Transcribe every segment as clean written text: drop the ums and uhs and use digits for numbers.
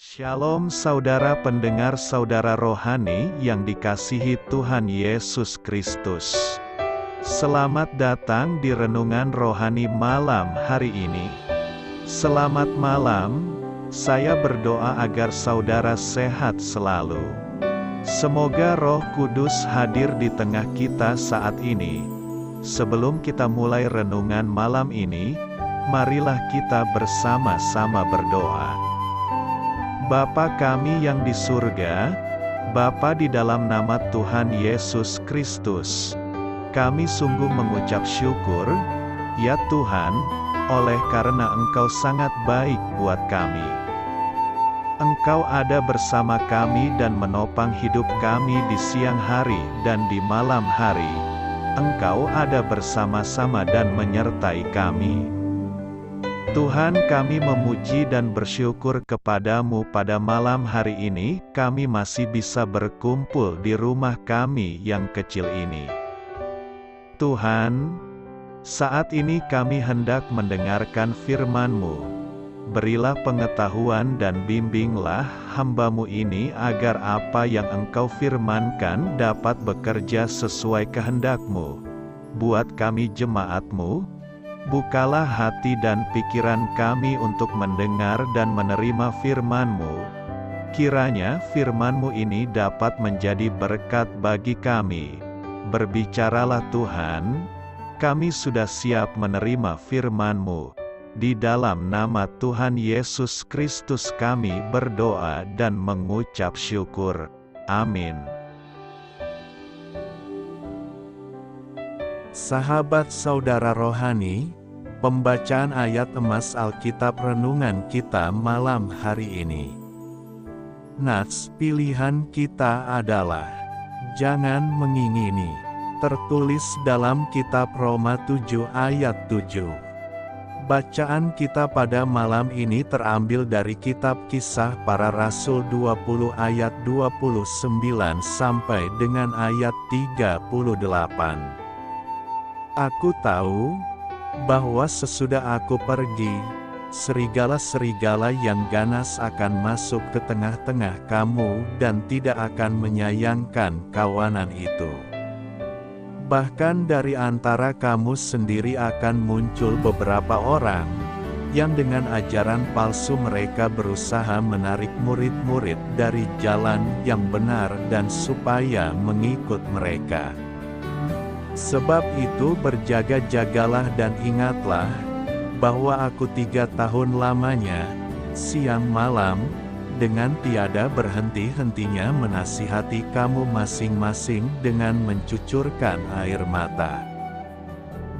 Shalom saudara pendengar saudara rohani yang dikasihi Tuhan Yesus Kristus. Selamat datang di renungan rohani malam hari ini. Selamat malam, saya berdoa agar saudara sehat selalu. Semoga Roh Kudus hadir di tengah kita saat ini. Sebelum kita mulai renungan malam ini, marilah kita bersama-sama berdoa. Bapa kami yang di surga, Bapa di dalam nama Tuhan Yesus Kristus, kami sungguh mengucap syukur, ya Tuhan, oleh karena Engkau sangat baik buat kami. Engkau ada bersama kami dan menopang hidup kami di siang hari dan di malam hari. Engkau ada bersama-sama dan menyertai kami. Tuhan, kami memuji dan bersyukur kepadamu pada malam hari ini, kami masih bisa berkumpul di rumah kami yang kecil ini. Tuhan, saat ini kami hendak mendengarkan firman-Mu. Berilah pengetahuan dan bimbinglah hamba-Mu ini agar apa yang Engkau firmankan dapat bekerja sesuai kehendak-Mu. Buat kami jemaat-Mu, bukalah hati dan pikiran kami untuk mendengar dan menerima firman-Mu. Kiranya firman-Mu ini dapat menjadi berkat bagi kami. Berbicaralah Tuhan, kami sudah siap menerima firman-Mu. Di dalam nama Tuhan Yesus Kristus kami berdoa dan mengucap syukur. Amin. Sahabat saudara rohani, pembacaan ayat emas Alkitab renungan kita malam hari ini. Nats pilihan kita adalah jangan mengingini, tertulis dalam kitab Roma 7 ayat 7. Bacaan kita pada malam ini terambil dari kitab Kisah Para Rasul 20 ayat 29 sampai dengan ayat 38. Aku tahu bahwa sesudah aku pergi, serigala-serigala yang ganas akan masuk ke tengah-tengah kamu dan tidak akan menyayangkan kawanan itu. Bahkan dari antara kamu sendiri akan muncul beberapa orang, yang dengan ajaran palsu mereka berusaha menarik murid-murid dari jalan yang benar dan supaya mengikut mereka. Sebab itu berjaga-jagalah dan ingatlah, bahwa aku 3 tahun lamanya, siang malam, dengan tiada berhenti-hentinya menasihati kamu masing-masing dengan mencucurkan air mata.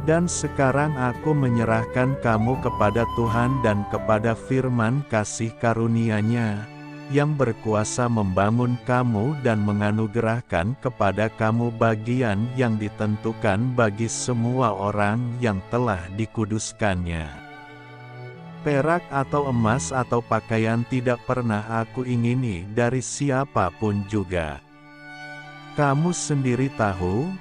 Dan sekarang aku menyerahkan kamu kepada Tuhan dan kepada firman kasih karunia-Nya, yang berkuasa membangun kamu dan menganugerahkan kepada kamu bagian yang ditentukan bagi semua orang yang telah dikuduskannya. Perak atau emas atau pakaian tidak pernah aku ingini dari siapapun juga. Kamu sendiri tahu,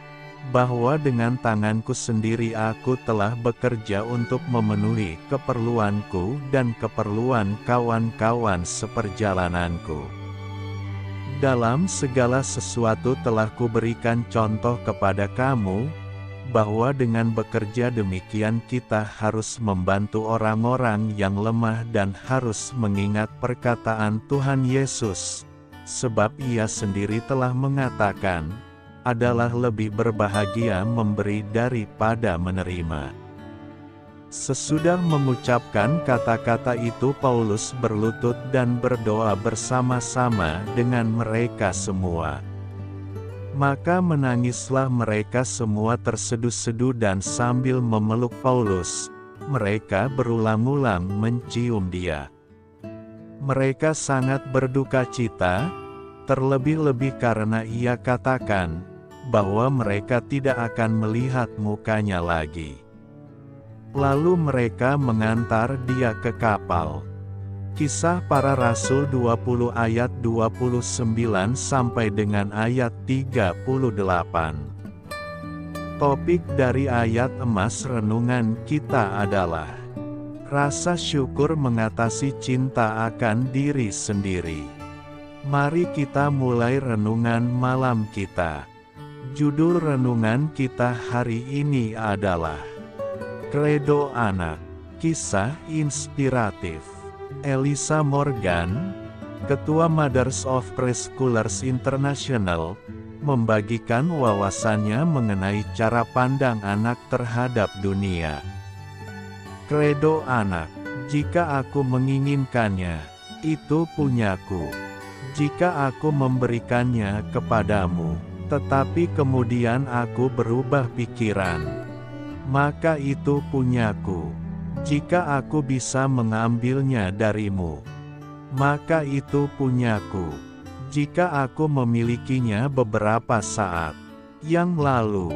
bahwa dengan tanganku sendiri aku telah bekerja untuk memenuhi keperluanku dan keperluan kawan-kawan seperjalananku. Dalam segala sesuatu telah kuberikan contoh kepada kamu, bahwa dengan bekerja demikian kita harus membantu orang-orang yang lemah dan harus mengingat perkataan Tuhan Yesus, sebab Ia sendiri telah mengatakan, adalah lebih berbahagia memberi daripada menerima. Sesudah mengucapkan kata-kata itu Paulus berlutut dan berdoa bersama-sama dengan mereka semua. Maka menangislah mereka semua terseduh-seduh dan sambil memeluk Paulus, mereka berulang-ulang mencium dia. Mereka sangat berduka cita, terlebih-lebih karena ia katakan, bahwa mereka tidak akan melihat mukanya lagi. Lalu mereka mengantar dia ke kapal. Kisah Para Rasul 20 ayat 29 sampai dengan ayat 38. Topik dari ayat emas renungan kita adalah Rasa syukur mengatasi cinta akan diri sendiri. Mari kita mulai renungan malam kita. Judul renungan kita hari ini adalah Kredo Anak. Kisah inspiratif. Elisa Morgan, Ketua Mothers of Preschoolers International, membagikan wawasannya mengenai cara pandang anak terhadap dunia. Kredo anak, jika aku menginginkannya, itu punyaku. Jika aku memberikannya kepadamu, tetapi kemudian aku berubah pikiran, maka itu punyaku. Jika aku bisa mengambilnya darimu, maka itu punyaku. Jika aku memilikinya beberapa saat yang lalu,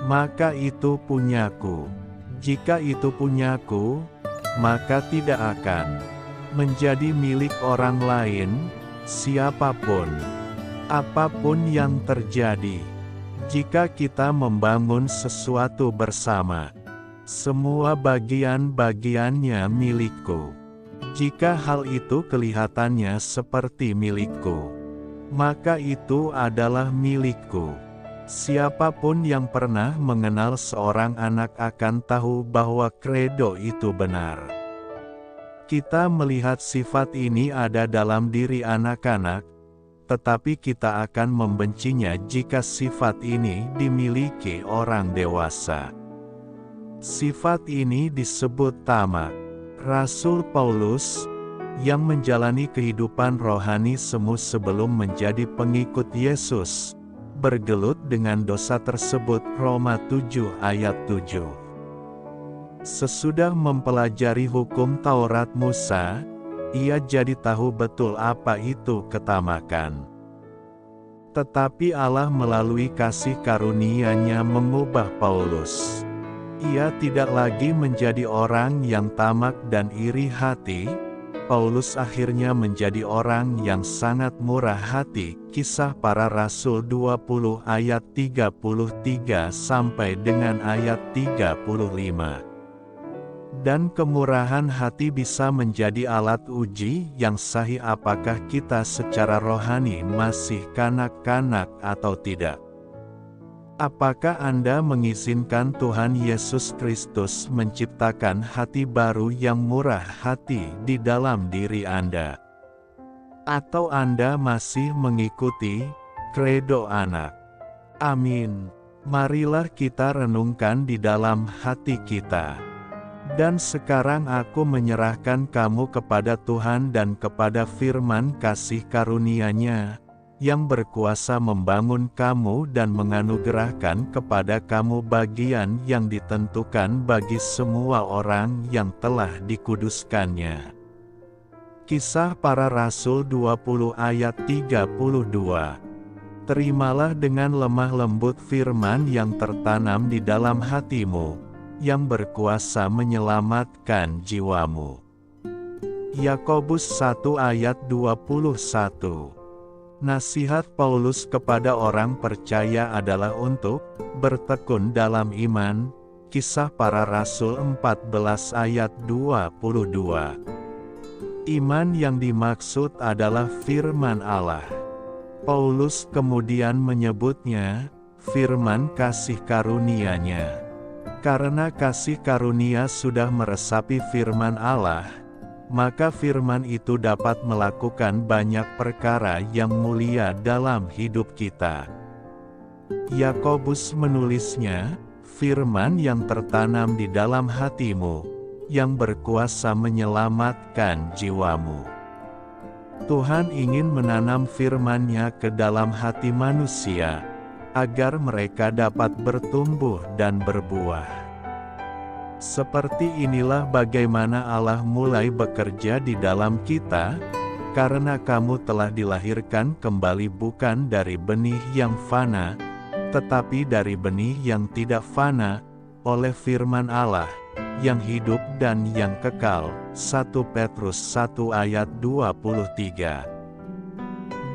maka itu punyaku. Jika itu punyaku, maka tidak akan menjadi milik orang lain, siapapun, apapun yang terjadi. Jika kita membangun sesuatu bersama, semua bagian-bagiannya milikku. Jika hal itu kelihatannya seperti milikku, maka itu adalah milikku. Siapapun yang pernah mengenal seorang anak akan tahu bahwa kredo itu benar. Kita melihat sifat ini ada dalam diri anak-anak, tetapi kita akan membencinya jika sifat ini dimiliki orang dewasa. Sifat ini disebut tamak. Rasul Paulus, yang menjalani kehidupan rohani semu sebelum menjadi pengikut Yesus, bergelut dengan dosa tersebut. Roma 7 ayat 7. Sesudah mempelajari hukum Taurat Musa, ia jadi tahu betul apa itu ketamakan. Tetapi Allah melalui kasih karunia-Nya mengubah Paulus. Ia tidak lagi menjadi orang yang tamak dan iri hati. Paulus akhirnya menjadi orang yang sangat murah hati. Kisah Para Rasul 20 ayat 33 sampai dengan ayat 35. Dan kemurahan hati bisa menjadi alat uji yang sahih apakah kita secara rohani masih kanak-kanak atau tidak. Apakah Anda mengizinkan Tuhan Yesus Kristus menciptakan hati baru yang murah hati di dalam diri Anda? Atau Anda masih mengikuti kredo anak? Amin. Marilah kita renungkan di dalam hati kita. Dan sekarang aku menyerahkan kamu kepada Tuhan dan kepada firman kasih karunia-Nya, yang berkuasa membangun kamu dan menganugerahkan kepada kamu bagian yang ditentukan bagi semua orang yang telah dikuduskannya. Kisah Para Rasul 20 ayat 32. Terimalah dengan lemah lembut firman yang tertanam di dalam hatimu, yang berkuasa menyelamatkan jiwamu. Yakobus 1 ayat 21. Nasihat Paulus kepada orang percaya adalah untuk bertekun dalam iman. Kisah Para Rasul 14 ayat 22. Iman yang dimaksud adalah firman Allah. Paulus kemudian menyebutnya firman kasih karunia-Nya. Karena kasih karunia sudah meresapi firman Allah, maka firman itu dapat melakukan banyak perkara yang mulia dalam hidup kita. Yakobus menulisnya, firman yang tertanam di dalam hatimu, yang berkuasa menyelamatkan jiwamu. Tuhan ingin menanam firman-Nya ke dalam hati manusia, agar mereka dapat bertumbuh dan berbuah. Seperti inilah bagaimana Allah mulai bekerja di dalam kita, karena kamu telah dilahirkan kembali bukan dari benih yang fana, tetapi dari benih yang tidak fana, oleh firman Allah, yang hidup dan yang kekal. 1 Petrus 1 ayat 23.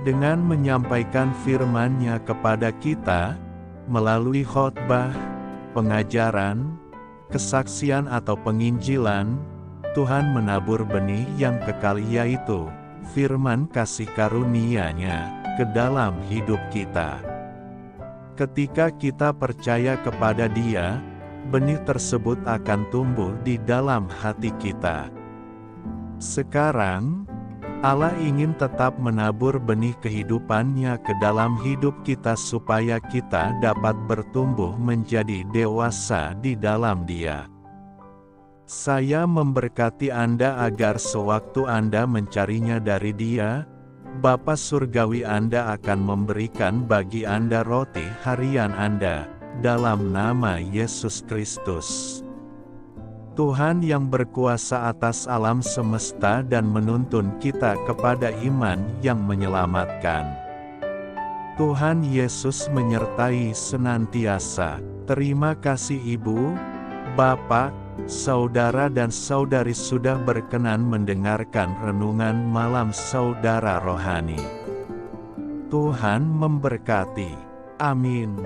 Dengan menyampaikan firman-Nya kepada kita, melalui khotbah, pengajaran, kesaksian atau penginjilan, Tuhan menabur benih yang kekal, yaitu firman kasih karunia-Nya ke dalam hidup kita. Ketika kita percaya kepada Dia, benih tersebut akan tumbuh di dalam hati kita. Sekarang, Allah ingin tetap menabur benih kehidupan-Nya ke dalam hidup kita supaya kita dapat bertumbuh menjadi dewasa di dalam Dia. Saya memberkati Anda agar sewaktu Anda mencarinya dari Dia, Bapa Surgawi Anda akan memberikan bagi Anda roti harian Anda, dalam nama Yesus Kristus. Tuhan yang berkuasa atas alam semesta dan menuntun kita kepada iman yang menyelamatkan. Tuhan Yesus menyertai senantiasa. Terima kasih Ibu, Bapak, Saudara dan saudari sudah berkenan mendengarkan renungan malam saudara rohani. Tuhan memberkati. Amin.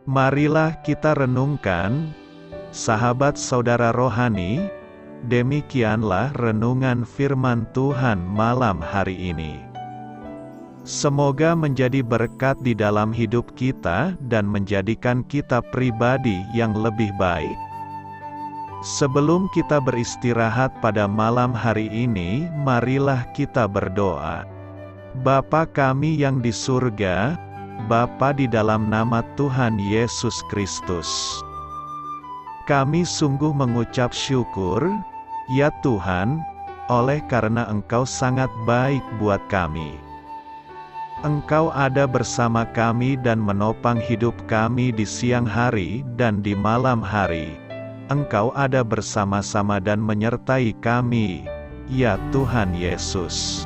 Marilah kita renungkan, sahabat saudara rohani, demikianlah renungan firman Tuhan malam hari ini. Semoga menjadi berkat di dalam hidup kita dan menjadikan kita pribadi yang lebih baik. Sebelum kita beristirahat pada malam hari ini, marilah kita berdoa. Bapa kami yang di surga, Bapa di dalam nama Tuhan Yesus Kristus, kami sungguh mengucap syukur, ya Tuhan, oleh karena Engkau sangat baik buat kami. Engkau ada bersama kami dan menopang hidup kami di siang hari dan di malam hari. Engkau ada bersama-sama dan menyertai kami, ya Tuhan Yesus.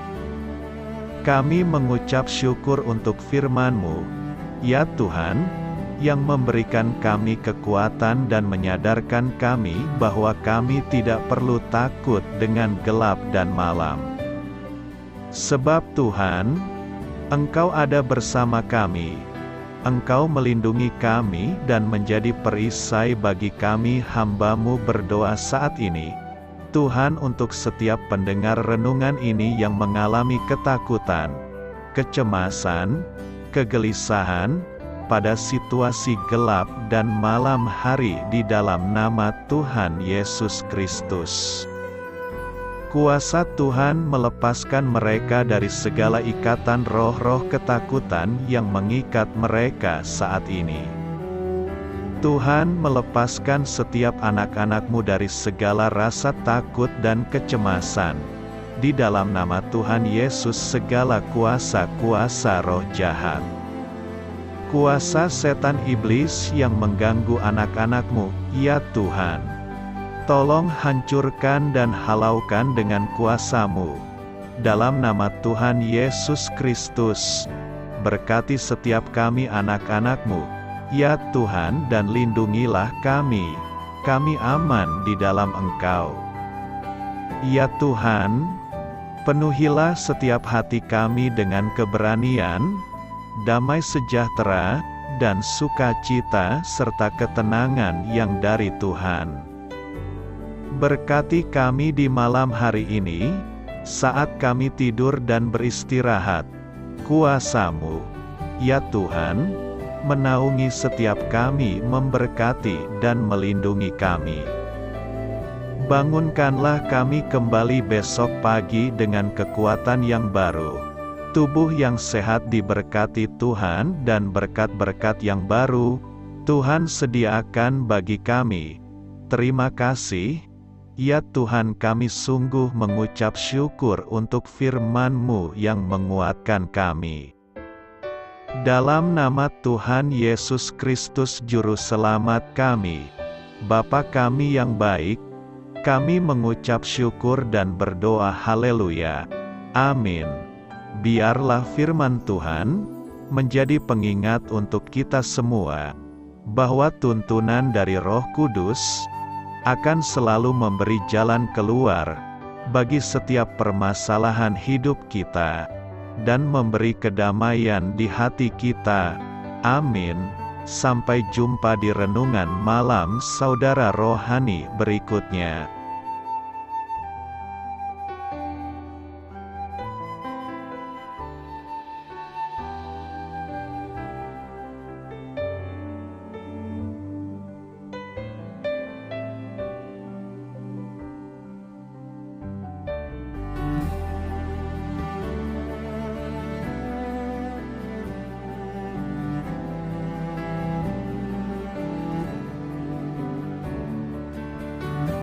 Kami mengucap syukur untuk firman-Mu, ya Tuhan, yang memberikan kami kekuatan dan menyadarkan kami bahwa kami tidak perlu takut dengan gelap dan malam. Sebab Tuhan, Engkau ada bersama kami. Engkau melindungi kami dan menjadi perisai bagi kami hamba-Mu berdoa saat ini. Tuhan, untuk setiap pendengar renungan ini yang mengalami ketakutan, kecemasan, kegelisahan, pada situasi gelap dan malam hari di dalam nama Tuhan Yesus Kristus. Kuasa Tuhan melepaskan mereka dari segala ikatan roh-roh ketakutan yang mengikat mereka saat ini. Tuhan melepaskan setiap anak-anak-Mu dari segala rasa takut dan kecemasan. Di dalam nama Tuhan Yesus segala kuasa-kuasa roh jahat, kuasa setan iblis yang mengganggu anak-anak-Mu, ya Tuhan, tolong hancurkan dan halaukan dengan kuasa-Mu. Dalam nama Tuhan Yesus Kristus, berkati setiap kami anak-anak-Mu, ya Tuhan, dan lindungilah kami aman di dalam Engkau. Ya Tuhan, penuhilah setiap hati kami dengan keberanian, damai sejahtera, dan sukacita serta ketenangan yang dari Tuhan. Berkati kami di malam hari ini, saat kami tidur dan beristirahat. Kuasa-Mu, ya Tuhan, menaungi setiap kami, memberkati dan melindungi kami. Bangunkanlah kami kembali besok pagi dengan kekuatan yang baru. Tubuh yang sehat diberkati Tuhan dan berkat-berkat yang baru Tuhan sediakan bagi kami. Terima kasih, ya Tuhan, kami sungguh mengucap syukur untuk firman-Mu yang menguatkan kami. Dalam nama Tuhan Yesus Kristus Juru Selamat kami, Bapa kami yang baik, kami mengucap syukur dan berdoa haleluya. Amin. Biarlah firman Tuhan menjadi pengingat untuk kita semua, bahwa tuntunan dari Roh Kudus akan selalu memberi jalan keluar bagi setiap permasalahan hidup kita, dan memberi kedamaian di hati kita. Amin. Sampai jumpa di renungan malam saudara rohani berikutnya.